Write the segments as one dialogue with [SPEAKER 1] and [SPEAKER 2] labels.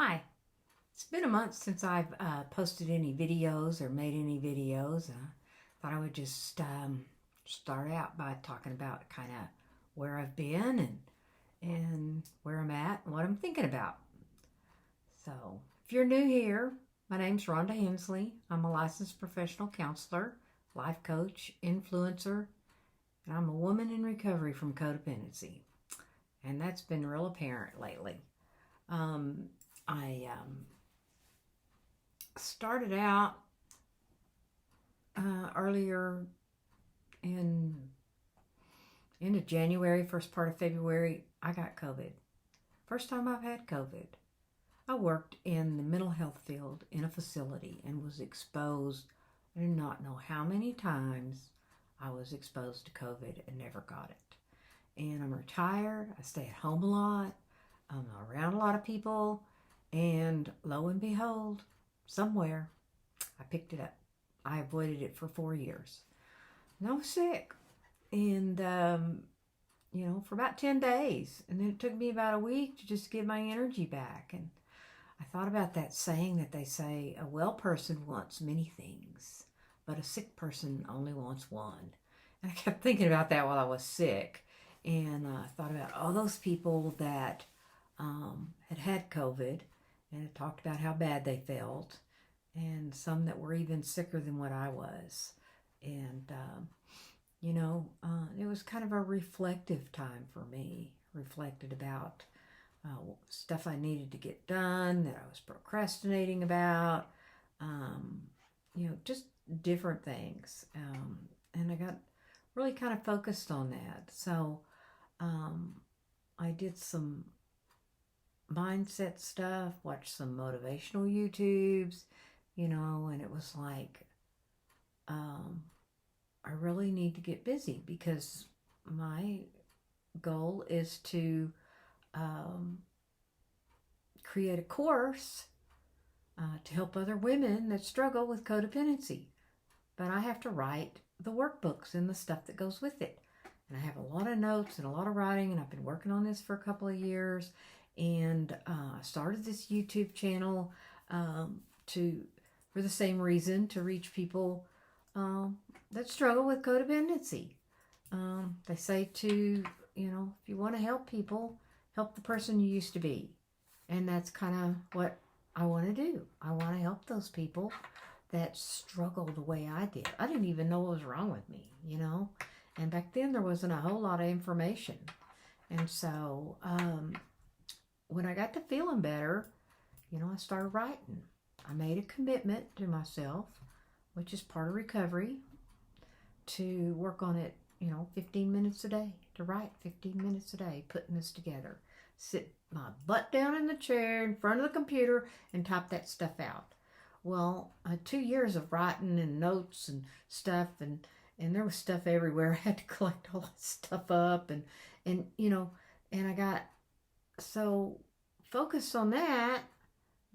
[SPEAKER 1] Hi, it's been a month since I've posted any videos or made any videos. Thought I would just start out by talking about kind of where I've been and where I'm at and what I'm thinking about. So, if you're new here, my name's Rhonda Hensley. I'm a licensed professional counselor, life coach, influencer, and I'm a woman in recovery from codependency. And that's been real apparent lately. I started out earlier in end of January, first part of February. I got COVID. First time I've had COVID. I worked in the mental health field in a facility and was exposed. I do not know how many times I was exposed to COVID and never got it. And I'm retired. I stay at home a lot. I'm around a lot of people. And lo and behold, somewhere I picked it up. I avoided it for 4 years. And I was sick. And, for about 10 days. And then it took me about a week to just get my energy back. And I thought about that saying that they say, a well person wants many things, but a sick person only wants one. And I kept thinking about that while I was sick. And I thought about all those people that had COVID and had talked about how bad they felt, and some that were even sicker than what I was. And, it was kind of a reflective time for me. Reflected about stuff I needed to get done, that I was procrastinating about, just different things. And I got really kind of focused on that. So I did some mindset stuff, watched some motivational YouTubes, and it was like, I really need to get busy because my goal is to create a course to help other women that struggle with codependency. But I have to write the workbooks and the stuff that goes with it. And I have a lot of notes and a lot of writing, and I've been working on this for a couple of years. And I started this YouTube channel for the same reason, to reach people that struggle with codependency. They say if you want to help people, help the person you used to be. And that's kind of what I want to do. I want to help those people that struggle the way I did. I didn't even know what was wrong with me, And back then there wasn't a whole lot of information. And so when I got to feeling better, I started writing. I made a commitment to myself, which is part of recovery, to work on it, 15 minutes a day, to write 15 minutes a day, putting this together. Sit my butt down in the chair in front of the computer and type that stuff out. Well, 2 years of writing and notes and stuff, and there was stuff everywhere. I had to collect all that stuff up, and I got so focused on that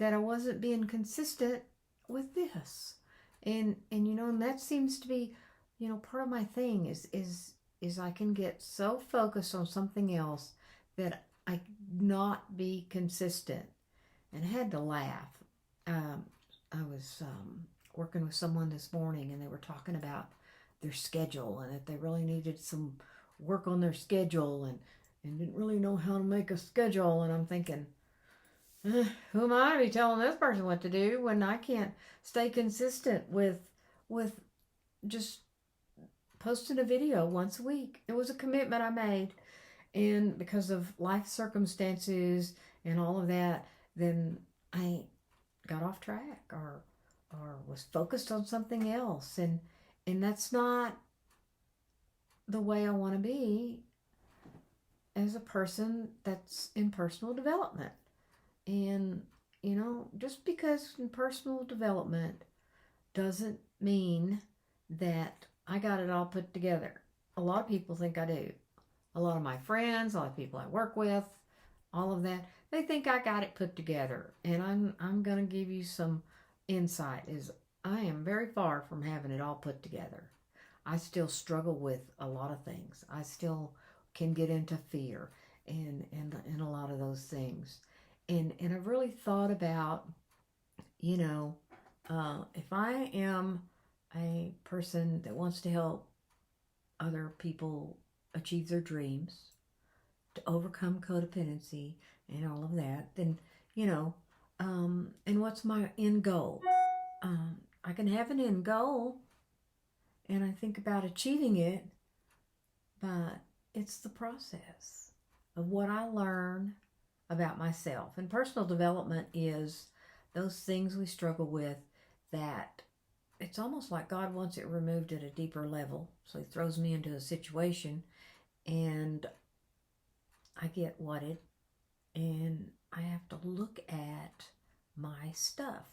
[SPEAKER 1] I wasn't being consistent with this. And that seems to be, part of my thing is I can get so focused on something else that I not be consistent. And I had to laugh. I was working with someone this morning, and they were talking about their schedule and that they really needed some work on their schedule and didn't really know how to make a schedule. And I'm thinking, who am I to be telling this person what to do when I can't stay consistent with just posting a video once a week? It was a commitment I made, and because of life circumstances and all of that, then I got off track or was focused on something else, and that's not the way I want to be as a person that's in personal development. And just because in personal development doesn't mean that I got it all put together. A lot of people think I do. A lot of my friends, a lot of people I work with, all of that, they think I got it put together. And I'm going to give you some insight. Is I am very far from having it all put together. I still struggle with a lot of things. I still can get into fear and a lot of those things. And I've really thought about, you know, if I am a person that wants to help other people achieve their dreams, to overcome codependency and all of that, then, you know, and what's my end goal? I can have an end goal and I think about achieving it, but it's the process of what I learn about myself. And personal development is those things we struggle with that it's almost like God wants it removed at a deeper level. So he throws me into a situation and I get whatted and I have to look at my stuff.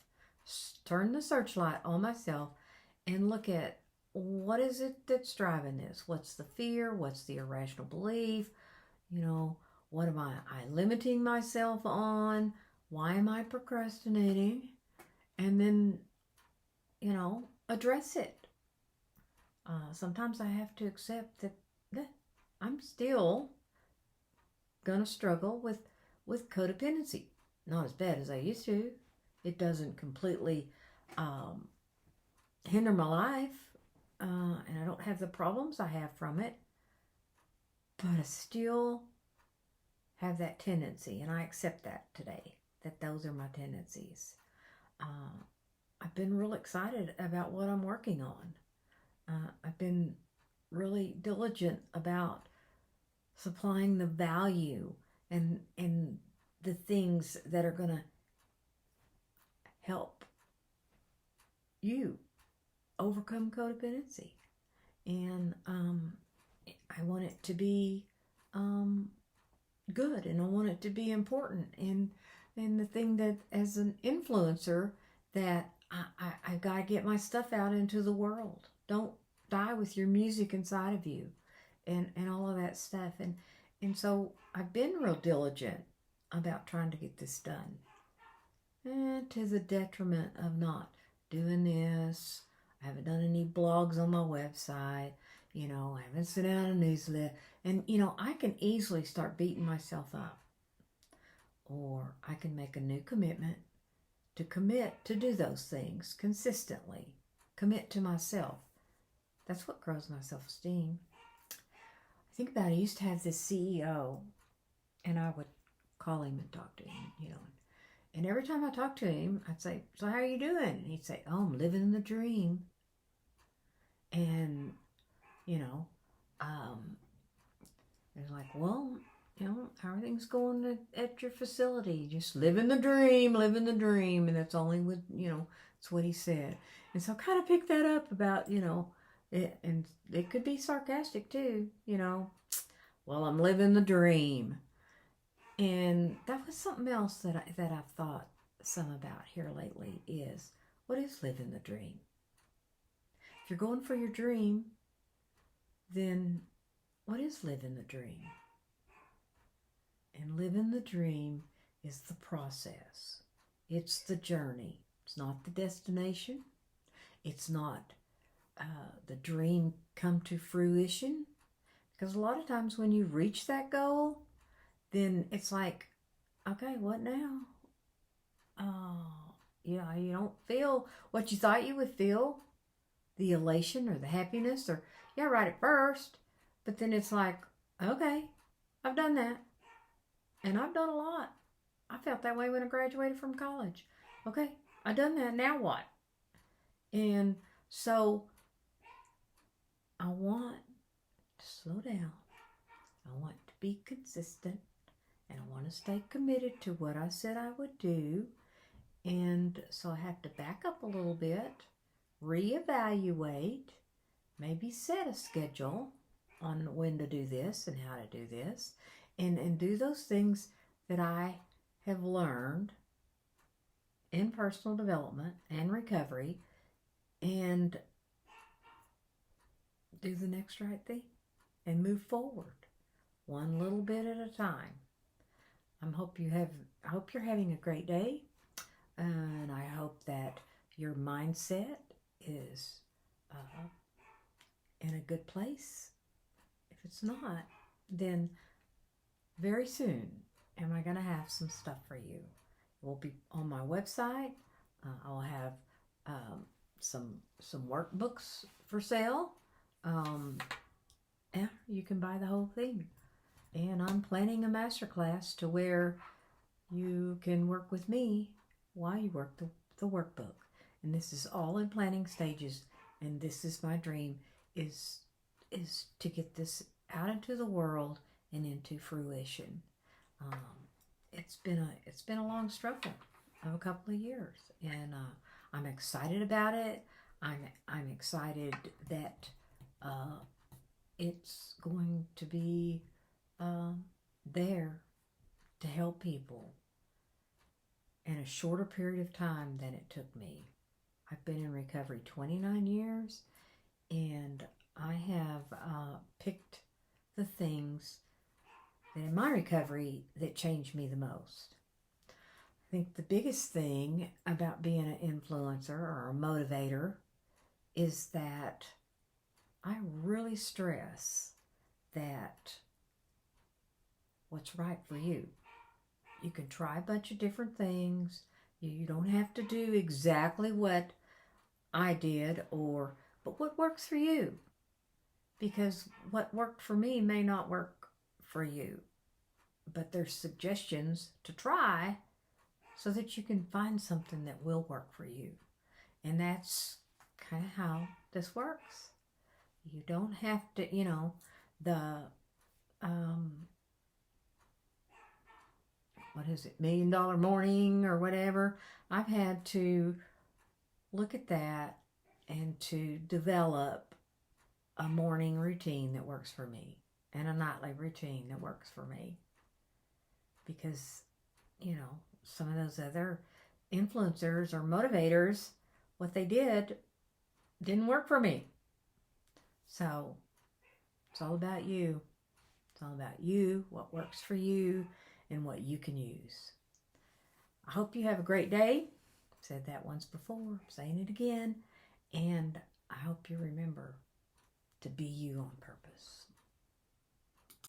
[SPEAKER 1] Turn the searchlight on myself and look at what is it that's driving this? What's the fear? What's the irrational belief? You know, what am I limiting myself on? Why am I procrastinating? And then, you know, address it. Sometimes I have to accept that I'm still gonna struggle with codependency. Not as bad as I used to. It doesn't completely hinder my life, and I don't have the problems I have from it, but I still have that tendency, and I accept that today, that those are my tendencies. I've been real excited about what I'm working on. I've been really diligent about supplying the value and the things that are going to help you overcome codependency. And I want it to be good, and I want it to be important. And the thing that as an influencer that I've got to get my stuff out into the world. Don't die with your music inside of you and all of that stuff. And so I've been real diligent about trying to get this done. And to the detriment of not doing this. I haven't done any blogs on my website. You know, I haven't sent out a newsletter. And, you know, I can easily start beating myself up. Or I can make a new commitment to commit to do those things consistently. Commit to myself. That's what grows my self-esteem. I think about it, I used to have this CEO, and I would call him and talk to him, you know. And every time I talked to him, I'd say, so how are you doing? And he'd say, oh, I'm living the dream. And, you know, it's like, well, you know, how are things going at your facility? Just living the dream, living the dream. And that's only with, you know, that's what he said. And so I kind of picked that up about, you know, and it could be sarcastic too, you know. Well, I'm living the dream. And that was something else that I've thought some about here lately is, what is living the dream? If you're going for your dream, then what is living the dream? And living the dream is the process. It's the journey. It's not the destination. It's not the dream come to fruition. Because a lot of times when you reach that goal, then it's like, okay, what now? Oh, yeah, you don't feel what you thought you would feel. The elation or the happiness or, yeah, right at first. But then it's like, okay, I've done that. And I've done a lot. I felt that way when I graduated from college. Okay, I've done that. Now what? And so I want to slow down. I want to be consistent. And I want to stay committed to what I said I would do. And so I have to back up a little bit, reevaluate, maybe set a schedule on when to do this and how to do this, and do those things that I have learned in personal development and recovery, and do the next right thing and move forward one little bit at a time. I hope you're having a great day, and I hope that your mindset is in a good place. If it's not, then very soon, am I going to have some stuff for you. It will be on my website. I'll have some workbooks for sale. Yeah, you can buy the whole thing. And I'm planning a masterclass to where you can work with me while you work the workbook. And this is all in planning stages. And this is my dream, is to get this out into the world and into fruition. It's been a long struggle of a couple of years, and I'm excited about it. I'm excited that it's going to be there to help people in a shorter period of time than it took me. I've been in recovery 29 years, and I have picked the things that in my recovery that changed me the most. I think the biggest thing about being an influencer or a motivator is that I really stress that what's right for you. You can try a bunch of different things. You don't have to do exactly what I did, but what works for you. Because what worked for me may not work for you. But there's suggestions to try so that you can find something that will work for you. And that's kind of how this works. You don't have to, what is it, $1 Million Morning or whatever. I've had to look at that and to develop a morning routine that works for me and a nightly routine that works for me. Because, some of those other influencers or motivators, what they didn't work for me. So it's all about you. It's all about you, what works for you, and what you can use. I hope you have a great day. I've said that once before. I'm saying it again. And I hope you remember to be you on purpose.